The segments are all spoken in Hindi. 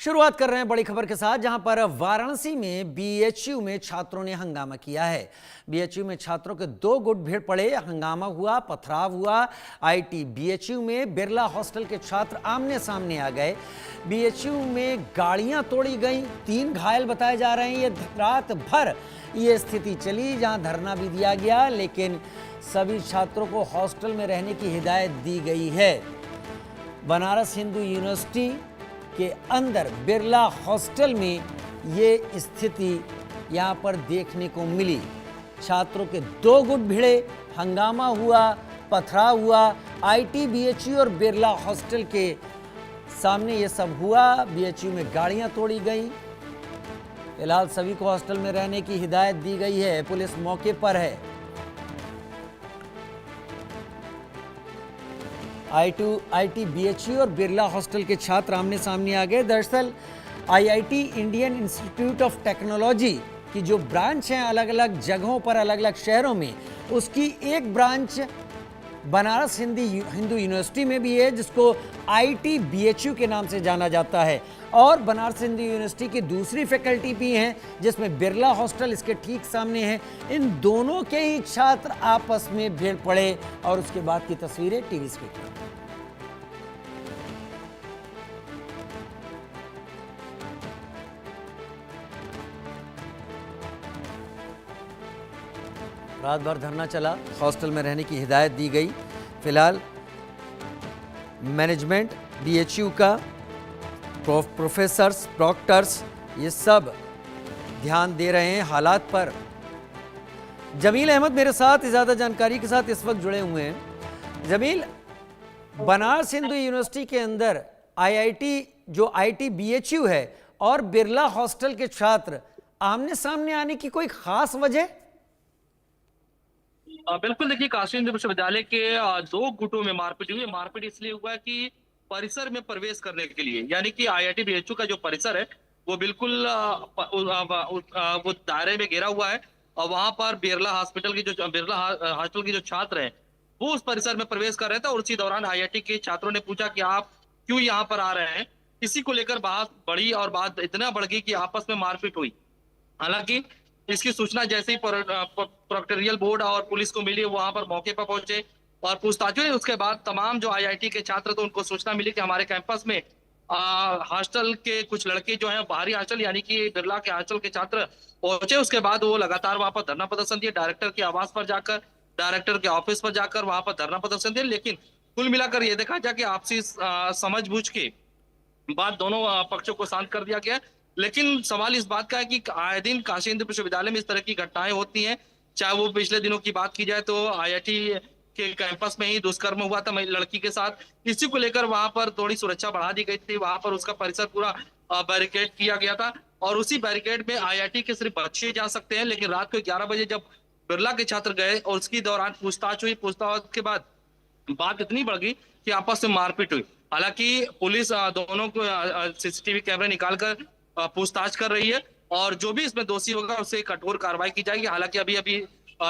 शुरुआत कर रहे हैं बड़ी खबर के साथ, जहां पर वाराणसी में बीएचयू में छात्रों ने हंगामा किया है। बीएचयू में छात्रों के दो गुट भीड़ पड़े, हंगामा हुआ, पथराव हुआ। आईटी बीएचयू में बिरला हॉस्टल के छात्र आमने सामने आ गए। बीएचयू में गाड़ियां तोड़ी गई, 3 घायल बताए जा रहे हैं। ये रात भर ये स्थिति चली, जहां धरना भी दिया गया, लेकिन सभी छात्रों को हॉस्टल में रहने की हिदायत दी गई है। बनारस हिंदू यूनिवर्सिटी के अंदर बिरला हॉस्टल में ये स्थिति यहाँ पर देखने को मिली। छात्रों के 2 गुट भिड़े, हंगामा हुआ, पथराव हुआ। आईटी बीएचयू और बिरला हॉस्टल के सामने ये सब हुआ। बीएचयू में गाड़ियां तोड़ी गई। फिलहाल सभी को हॉस्टल में रहने की हिदायत दी गई है। पुलिस मौके पर है। आईटी बीएचयू और बिरला हॉस्टल के छात्र आमने सामने आ गए। दरअसल IIT Indian institute of technology की जो ब्रांच है अलग अलग जगहों पर, अलग अलग शहरों में, उसकी एक ब्रांच बनारस हिंदू यूनिवर्सिटी में भी है, जिसको आईटी बीएचयू के नाम से जाना जाता है। और बनारस हिंदू यूनिवर्सिटी की दूसरी फैकल्टी भी है, जिसमें बिरला हॉस्टल इसके ठीक सामने है। इन दोनों के ही छात्र आपस में भिड़ पड़े और उसके बाद की तस्वीरें टीवी स्क्रीन पर। रात भर धरना चला, हॉस्टल में रहने की हिदायत दी गई। फिलहाल मैनेजमेंट बीएचयू का, प्रोफेसर्स, डॉक्टर्स, ये सब ध्यान दे रहे हैं हालात पर। जमील अहमद मेरे साथ ज़्यादा जानकारी के साथ इस वक्त जुड़े हुए हैं। जमील, बनारस हिंदू यूनिवर्सिटी के अंदर आईटी बीएचयू है और बिरला हॉस्टल के छात्र आमने सामने आने की कोई खास वजह? बिल्कुल, देखिए, काशी हिंदू विश्वविद्यालय के 2 गुटों में मारपीट हुई। मारपीट इसलिए हुआ कि परिसर में प्रवेश करने के लिए, यानी कि आईआईटी बीएचयू का जो परिसर है वो बिल्कुल वो दायरे में घेरा हुआ है। और वहां पर बिरला हॉस्टल के जो छात्र हैं वो उस परिसर में प्रवेश कर रहे थे। और उसी दौरान आईआईटी के छात्रों ने पूछा कि आप क्यों यहाँ पर आ रहे हैं। इसी को लेकर बात बढ़ी और बात इतना बढ़ गई कि आपस में मारपीट हुई। हालांकि इसकी सूचना जैसे ही प्रोक्टोरियल बोर्ड और पुलिस को मिली, वहां पर मौके पर पहुंचे और पूछताछ हुई। उसके बाद तमाम जो आईआईटी के छात्र थे उनको सूचना मिली कि हमारे कैंपस में हॉस्टल के कुछ लड़के जो हैं, बाहरी हॉस्टल यानी कि बिरला के हॉस्टल के छात्र पहुंचे। उसके बाद वो लगातार वहां पर धरना प्रदर्शन दिए, डायरेक्टर के आवास पर जाकर, डायरेक्टर के ऑफिस पर जाकर वहां पर धरना प्रदर्शन दिए। लेकिन कुल मिलाकर ये देखा जाए कि आपसी समझबूझ के बाद दोनों पक्षों को शांत कर दिया गया। लेकिन सवाल इस बात का है कि आए दिन काशी हिंदू विश्वविद्यालय में इस तरह की घटनाएं होती हैं। चाहे वो पिछले दिनों की बात की जाए तो आईआईटी के कैंपस में ही दुष्कर्म हुआ था लड़की के साथ। इसी को लेकर वहां पर थोड़ी सुरक्षा बढ़ा दी गई थी। वहां पर उसका परिसर पूरा बैरिकेड किया गया था और उसी बैरिकेड में आईआईटी के सिर्फ बच्चे जा सकते हैं। लेकिन रात को 11 बजे जब बिरला के छात्र गए और उसकी दौरान पूछताछ हुई, पूछताछ के बाद बात इतनी बढ़ गई कि आपस में मारपीट हुई। हालांकि पुलिस दोनों को सीसीटीवी कैमरे निकालकर पूछताछ कर रही है और जो भी इसमें दोषी होगा उससे कठोर कार्रवाई की जाएगी। हालांकि अभी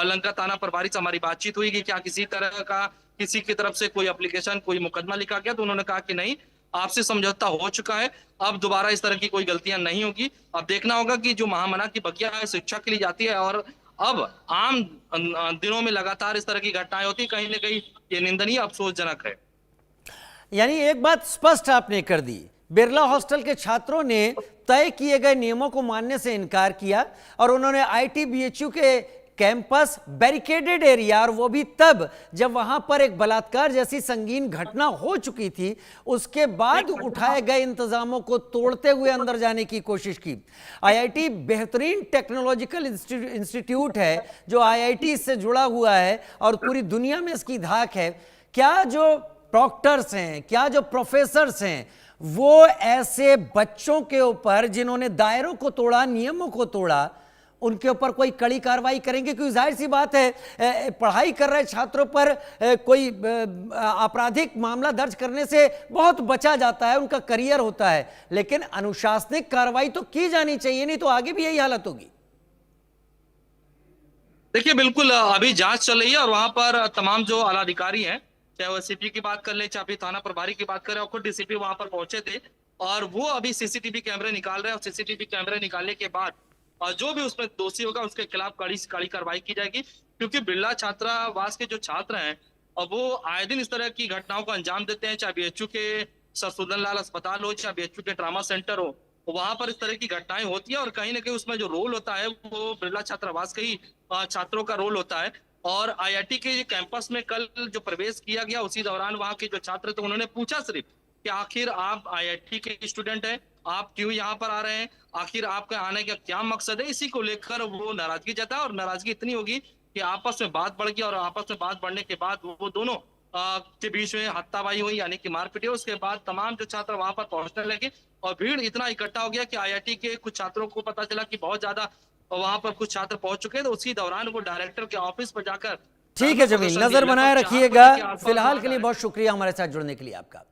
लंका थाना प्रभारी से हमारी बातचीत हुई कि क्या किसी तरह का किसी की तरफ से कोई एप्लीकेशन, कोई मुकदमा लिखा गया, तो उन्होंने कहा कि नहीं, आपसे समझौता हो चुका है, अब दोबारा इस तरह की कोई गलतियां नहीं होगी। अब देखना होगा कि जो महामना की बगिया है शिक्षा के लिए जाती है और अब आम दिनों में लगातार इस तरह की घटनाएं होती, कहीं ना कहीं ये निंदनीय, अफसोसजनक है। यानी एक बात स्पष्ट आपने कर दी, बिरला हॉस्टल के छात्रों ने तय किए गए नियमों को मानने से इनकार किया और उन्होंने आईटी बीएचयू के कैंपस बैरिकेडेड एरिया, और वो भी तब जब वहां पर एक बलात्कार जैसी संगीन घटना हो चुकी थी, उसके बाद उठाए गए इंतजामों को तोड़ते हुए अंदर जाने की कोशिश की। आईआईटी बेहतरीन टेक्नोलॉजिकल इंस्टीट्यूट है जो आईआईटी से जुड़ा हुआ है और पूरी दुनिया में इसकी धाक है। क्या जो डॉक्टर्स हैं, क्या जो प्रोफेसर्स हैं, वो ऐसे बच्चों के ऊपर जिन्होंने दायरों को तोड़ा, नियमों को तोड़ा, उनके ऊपर कोई कड़ी कार्रवाई करेंगे? क्योंकि जाहिर सी बात है, पढ़ाई कर रहे छात्रों पर कोई आपराधिक मामला दर्ज करने से बहुत बचा जाता है, उनका करियर होता है, लेकिन अनुशासनिक कार्रवाई तो की जानी चाहिए, नहीं तो आगे भी यही हालत होगी। देखिए, बिल्कुल, अभी जांच चल रही है और वहां पर तमाम जो आला अधिकारी हैं, चाहे वो सीपी की बात कर ले, चाहे थाना प्रभारी की बात करें, और खुद डीसीपी वहां पर पहुंचे थे और वो अभी सीसीटीवी कैमरे निकाल रहे हैं, और सीसीटीवी कैमरे निकालने के बाद और जो भी उसमें दोषी होगा उसके खिलाफ कड़ी से कड़ी कार्रवाई की जाएगी, क्योंकि बिरला छात्रावास के जो छात्र हैं और वो आए दिन इस तरह की घटनाओं को अंजाम देते हैं, चाहे बीएचयू के सरसुदन लाल अस्पताल हो, चाहे बीएचयू के ट्रामा सेंटर हो, वहां पर इस तरह की घटनाएं होती है। और कहीं ना कहीं उसमें जो रोल होता है वो बिरला छात्रावास के ही छात्रों का रोल होता है। और आईआईटी के कैंपस में कल जो प्रवेश किया गया, उसी दौरान वहां के जो छात्र थे उन्होंने पूछा सिर्फ कि आखिर आप आईआईटी के स्टूडेंट हैं, आप क्यों यहाँ पर आ रहे हैं, आखिर आपके आने का क्या मकसद है। इसी को लेकर वो नाराजगी जताया, और नाराजगी इतनी होगी कि आपस में बात बढ़ गई, और आपस में बात बढ़ने के बाद वो दोनों के बीच में हाथापाई हुई, यानी कि मारपीट हुई। उसके बाद तमाम जो छात्र वहां पर पहुंचने लगे, और भीड़ इतना इकट्ठा हो गया कि आईआईटी के कुछ छात्रों को पता चला कि बहुत ज्यादा वहां पर कुछ छात्र पहुंच चुके हैं। तो उसी दौरान वो डायरेक्टर के ऑफिस पर जाकर ठीक है जमील, नजर बनाए रखिएगा। फिलहाल के लिए बहुत शुक्रिया हमारे साथ जुड़ने के लिए आपका।